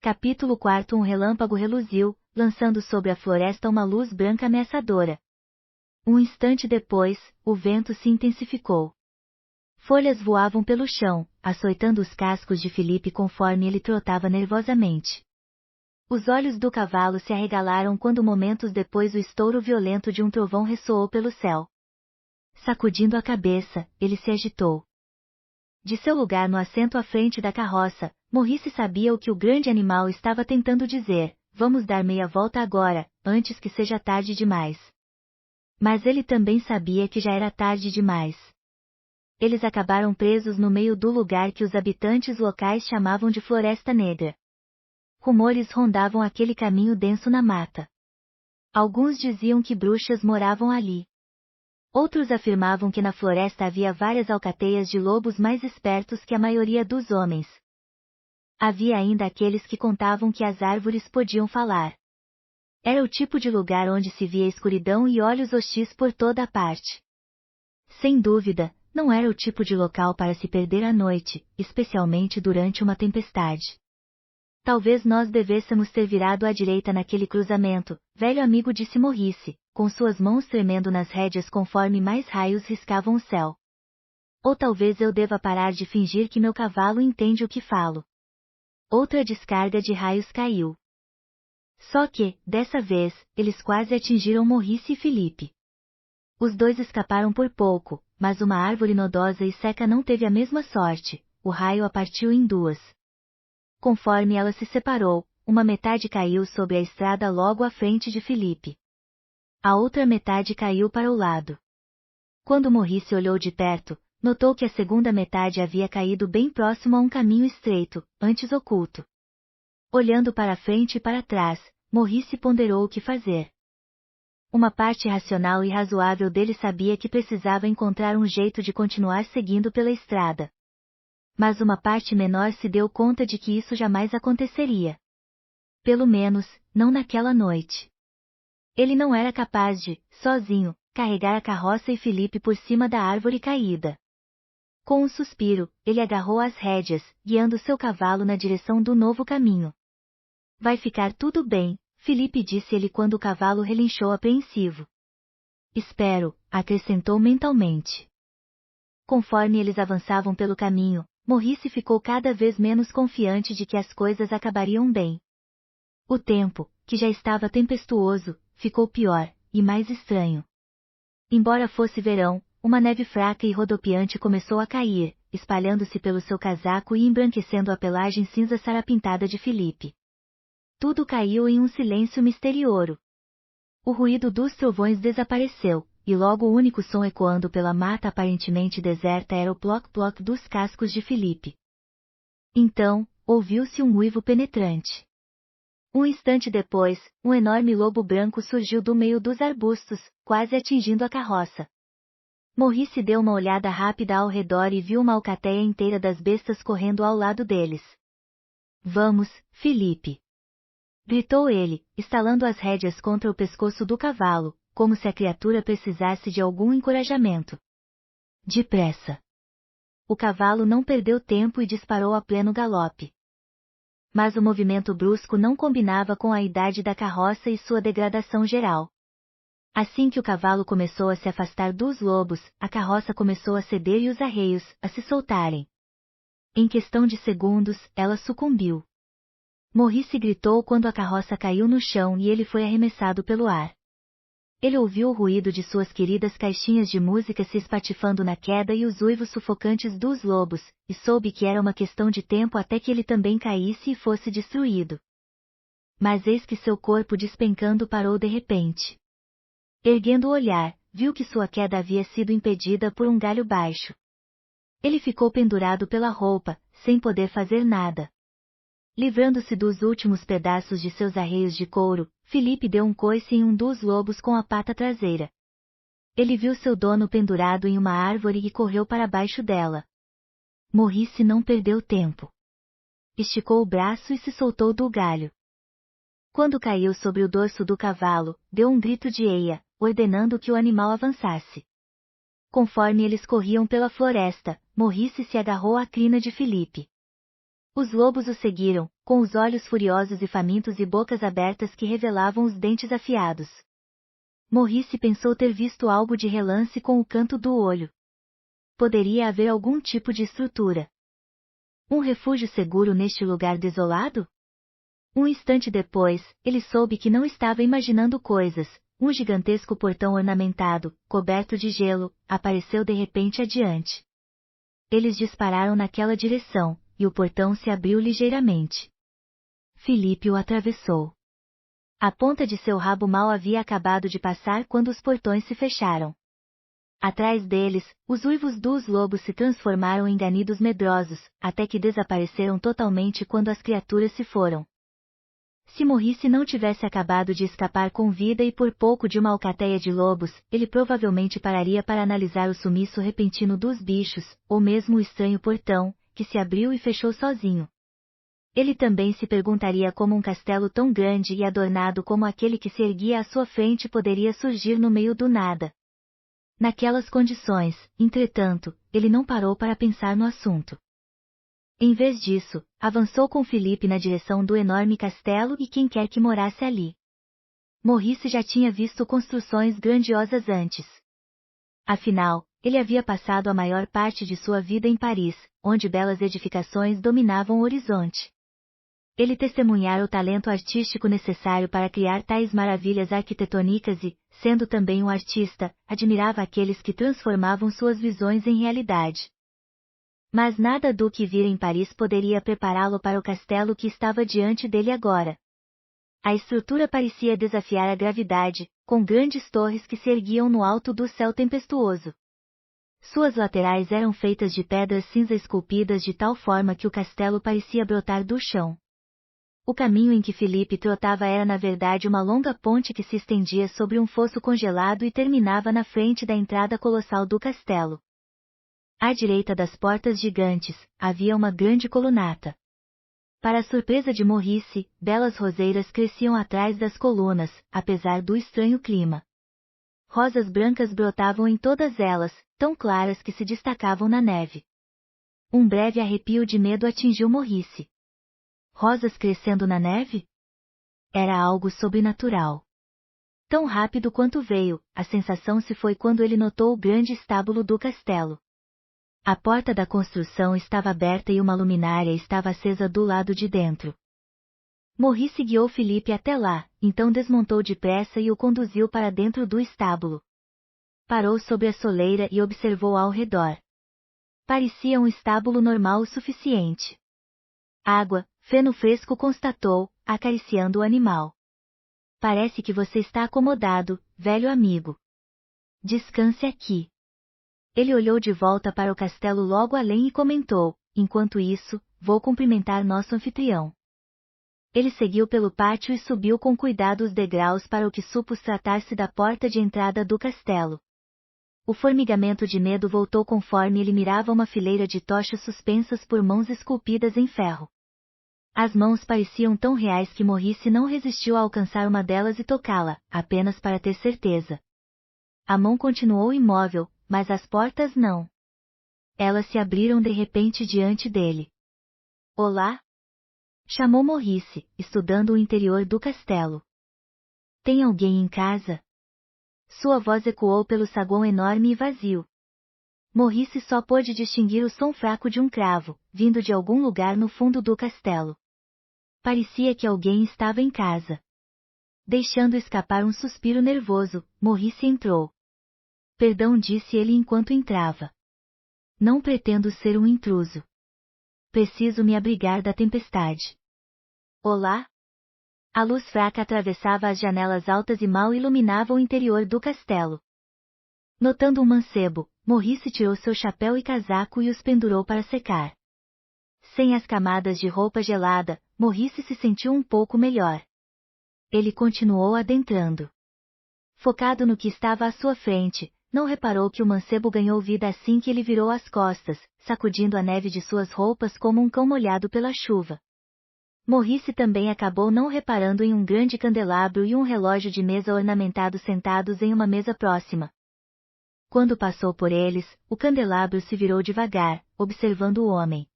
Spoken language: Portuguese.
Capítulo 4. Um relâmpago reluziu, lançando sobre a floresta uma luz branca ameaçadora. Um instante depois, o vento se intensificou. Folhas voavam pelo chão, açoitando os cascos de Filipe conforme ele trotava nervosamente. Os olhos do cavalo se arregalaram quando momentos depois o estouro violento de um trovão ressoou pelo céu. Sacudindo a cabeça, ele se agitou. De seu lugar no assento à frente da carroça, Maurice sabia o que o grande animal estava tentando dizer: vamos dar meia volta agora, antes que seja tarde demais. Mas ele também sabia que já era tarde demais. Eles acabaram presos no meio do lugar que os habitantes locais chamavam de Floresta Negra. Rumores rondavam aquele caminho denso na mata. Alguns diziam que bruxas moravam ali. Outros afirmavam que na floresta havia várias alcateias de lobos mais espertos que a maioria dos homens. Havia ainda aqueles que contavam que as árvores podiam falar. Era o tipo de lugar onde se via escuridão e olhos hostis por toda a parte. Sem dúvida, não era o tipo de local para se perder à noite, especialmente durante uma tempestade. Talvez nós devêssemos ter virado à direita naquele cruzamento, velho amigo, disse Maurice, com suas mãos tremendo nas rédeas conforme mais raios riscavam o céu. Ou talvez eu deva parar de fingir que meu cavalo entende o que falo. Outra descarga de raios caiu. Só que, dessa vez, eles quase atingiram Maurice e Filipe. Os dois escaparam por pouco, mas uma árvore nodosa e seca não teve a mesma sorte, o raio a partiu em duas. Conforme ela se separou, uma metade caiu sobre a estrada logo à frente de Filipe. A outra metade caiu para o lado. Quando Maurice olhou de perto, notou que a segunda metade havia caído bem próximo a um caminho estreito, antes oculto. Olhando para frente e para trás, Maurice ponderou o que fazer. Uma parte racional e razoável dele sabia que precisava encontrar um jeito de continuar seguindo pela estrada. Mas uma parte menor se deu conta de que isso jamais aconteceria. Pelo menos, não naquela noite. Ele não era capaz de, sozinho, carregar a carroça e Filipe por cima da árvore caída. Com um suspiro, ele agarrou as rédeas, guiando seu cavalo na direção do novo caminho. Vai ficar tudo bem, Filipe disse ele quando o cavalo relinchou apreensivo. Espero, acrescentou mentalmente. Conforme eles avançavam pelo caminho, Maurice ficou cada vez menos confiante de que as coisas acabariam bem. O tempo, que já estava tempestuoso, ficou pior, e mais estranho. Embora fosse verão, uma neve fraca e rodopiante começou a cair, espalhando-se pelo seu casaco e embranquecendo a pelagem cinza sarapintada de Filipe. Tudo caiu em um silêncio misterioso. O ruído dos trovões desapareceu, e logo o único som ecoando pela mata aparentemente deserta era o ploc-ploc dos cascos de Filipe. Então, ouviu-se um uivo penetrante. Um instante depois, um enorme lobo branco surgiu do meio dos arbustos, quase atingindo a carroça. Maurice deu uma olhada rápida ao redor e viu uma alcateia inteira das bestas correndo ao lado deles. Vamos, Filipe! Gritou ele, estalando as rédeas contra o pescoço do cavalo, como se a criatura precisasse de algum encorajamento. Depressa! O cavalo não perdeu tempo e disparou a pleno galope. Mas o movimento brusco não combinava com a idade da carroça e sua degradação geral. Assim que o cavalo começou a se afastar dos lobos, a carroça começou a ceder e os arreios a se soltarem. Em questão de segundos, ela sucumbiu. Maurice gritou quando a carroça caiu no chão e ele foi arremessado pelo ar. Ele ouviu o ruído de suas queridas caixinhas de música se espatifando na queda e os uivos sufocantes dos lobos, e soube que era uma questão de tempo até que ele também caísse e fosse destruído. Mas eis que seu corpo despencando parou de repente. Erguendo o olhar, viu que sua queda havia sido impedida por um galho baixo. Ele ficou pendurado pela roupa, sem poder fazer nada. Livrando-se dos últimos pedaços de seus arreios de couro, Filipe deu um coice em um dos lobos com a pata traseira. Ele viu seu dono pendurado em uma árvore e correu para baixo dela. Maurice não perdeu tempo. Esticou o braço e se soltou do galho. Quando caiu sobre o dorso do cavalo, deu um grito de eia, ordenando que o animal avançasse. Conforme eles corriam pela floresta, Maurice se agarrou à crina de Filipe. Os lobos o seguiram, com os olhos furiosos e famintos e bocas abertas que revelavam os dentes afiados. Maurice pensou ter visto algo de relance com o canto do olho. Poderia haver algum tipo de estrutura. Um refúgio seguro neste lugar desolado? Um instante depois, ele soube que não estava imaginando coisas. Um gigantesco portão ornamentado, coberto de gelo, apareceu de repente adiante. Eles dispararam naquela direção, e o portão se abriu ligeiramente. Filipe o atravessou. A ponta de seu rabo mal havia acabado de passar quando os portões se fecharam. Atrás deles, os uivos dos lobos se transformaram em ganidos medrosos, até que desapareceram totalmente quando as criaturas se foram. Se Maurice não tivesse acabado de escapar com vida e por pouco de uma alcateia de lobos, ele provavelmente pararia para analisar o sumiço repentino dos bichos, ou mesmo o estranho portão, que se abriu e fechou sozinho. Ele também se perguntaria como um castelo tão grande e adornado como aquele que se erguia à sua frente poderia surgir no meio do nada. Naquelas condições, entretanto, ele não parou para pensar no assunto. Em vez disso, avançou com Filipe na direção do enorme castelo e quem quer que morasse ali. Maurice já tinha visto construções grandiosas antes. Afinal, ele havia passado a maior parte de sua vida em Paris, onde belas edificações dominavam o horizonte. Ele testemunhara o talento artístico necessário para criar tais maravilhas arquitetônicas e, sendo também um artista, admirava aqueles que transformavam suas visões em realidade. Mas nada do que vira em Paris poderia prepará-lo para o castelo que estava diante dele agora. A estrutura parecia desafiar a gravidade, com grandes torres que se erguiam no alto do céu tempestuoso. Suas laterais eram feitas de pedras cinza esculpidas de tal forma que o castelo parecia brotar do chão. O caminho em que Filipe trotava era na verdade uma longa ponte que se estendia sobre um fosso congelado e terminava na frente da entrada colossal do castelo. À direita das portas gigantes, havia uma grande colunata. Para a surpresa de Maurice, belas roseiras cresciam atrás das colunas, apesar do estranho clima. Rosas brancas brotavam em todas elas, tão claras que se destacavam na neve. Um breve arrepio de medo atingiu Maurice. Rosas crescendo na neve? Era algo sobrenatural. Tão rápido quanto veio, a sensação se foi quando ele notou o grande estábulo do castelo. A porta da construção estava aberta e uma luminária estava acesa do lado de dentro. Maurice guiou Filipe até lá, então desmontou depressa e o conduziu para dentro do estábulo. Parou sobre a soleira e observou ao redor. Parecia um estábulo normal o suficiente. Água, feno fresco, constatou, acariciando o animal. Parece que você está acomodado, velho amigo. Descanse aqui. Ele olhou de volta para o castelo logo além e comentou, enquanto isso, vou cumprimentar nosso anfitrião. Ele seguiu pelo pátio e subiu com cuidado os degraus para o que supôs tratar-se da porta de entrada do castelo. O formigamento de medo voltou conforme ele mirava uma fileira de tochas suspensas por mãos esculpidas em ferro. As mãos pareciam tão reais que Maurice não resistiu a alcançar uma delas e tocá-la, apenas para ter certeza. A mão continuou imóvel, mas as portas não. Elas se abriram de repente diante dele. Olá? Chamou Maurice, estudando o interior do castelo. Tem alguém em casa? Sua voz ecoou pelo saguão enorme e vazio. Maurice só pôde distinguir o som fraco de um cravo, vindo de algum lugar no fundo do castelo. Parecia que alguém estava em casa. Deixando escapar um suspiro nervoso, Maurice entrou. Perdão, disse ele enquanto entrava. Não pretendo ser um intruso. Preciso me abrigar da tempestade. Olá? A luz fraca atravessava as janelas altas e mal iluminava o interior do castelo. Notando um mancebo, Maurice tirou seu chapéu e casaco e os pendurou para secar. Sem as camadas de roupa gelada, Maurice se sentiu um pouco melhor. Ele continuou adentrando. Focado no que estava à sua frente, não reparou que o mancebo ganhou vida assim que ele virou as costas, sacudindo a neve de suas roupas como um cão molhado pela chuva. Maurice também acabou não reparando em um grande candelabro e um relógio de mesa ornamentado sentados em uma mesa próxima. Quando passou por eles, o candelabro se virou devagar, observando o homem.